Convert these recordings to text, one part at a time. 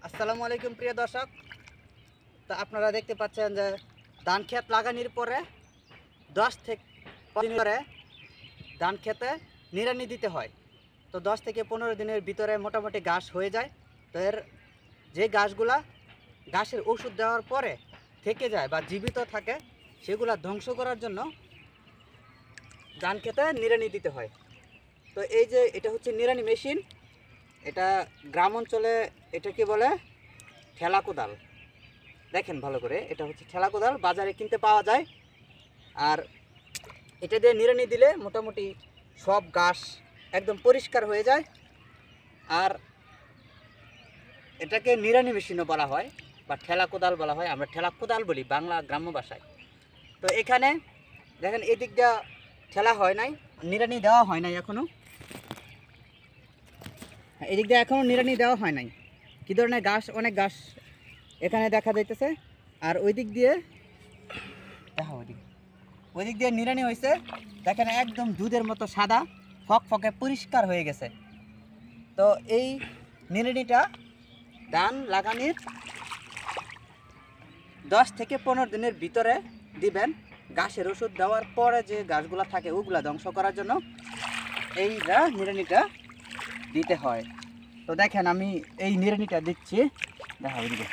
আসসালামু আলাইকুম প্রিয় দর্শক। তো আপনারা দেখতে পাচ্ছেন যে ধান ক্ষেত লাগানোর পরে 10 থেকে 15 দিন পরে ধান খেতে নিড়ানি দিতে হয়। তো 10 থেকে 15 দিনের ভিতরে মোটামুটি ঘাস হয়ে যায়। তো এর যে ঘাসগুলা ঘাসের ওষুধ দেওয়ার পরে থেকে যায় বা জীবিত থাকে, সেগুলা ধ্বংস করার জন্য ধান খেতে নিড়ানি দিতে হয়। তো এই যে এটা হচ্ছে নিড়ানি মেশিন। এটা গ্রাম অঞ্চলে এটাকে বলে ঠেলা কোদাল। দেখেন ভালো করে, এটা হচ্ছে ঠেলা কোদাল, বাজারে কিনতে পাওয়া যায়। আর এটা দিয়ে নিড়ানি দিলে মোটামুটি সব ঘাস একদম পরিষ্কার হয়ে যায়। আর এটাকে নিড়ানি মেশিনও বলা হয় বা ঠেলা কোদাল বলা হয়, আমরা ঠেলা কোদাল বলি বাংলা গ্রাম্য ভাষায়। তো এখানে দেখেন এই দিকটা ঠেলা হয় নাই, নিড়ানি দেওয়া হয় নাই এখনও। এদিক দিয়ে এখনও নিড়ানি দেওয়া হয় নাই। কী ধরনের ঘাস, অনেক ঘাস এখানে দেখা যাইতেছে। আর ওই দিক দিয়ে দেখা, ওই দিক দিয়ে নিড়ানি হয়েছে, দেখেন একদম দুধের মতো সাদা ফকফকে পরিষ্কার হয়ে গেছে। তো এই নিড়ানিটা ধান লাগানোর 10 থেকে 15 দিনের ভিতরে দিবেন। ঘাসের ওষুধ দেওয়ার পরে যে ঘাসগুলো থাকে ওগুলা ধ্বংস করার জন্য এই নিড়ানিটা দিতে হয়। তো দেখেন আমি এই নিড়ানিটা দিচ্ছি, দেখা ওইদিকে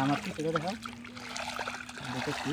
আমার কি দেখা দেখেছি।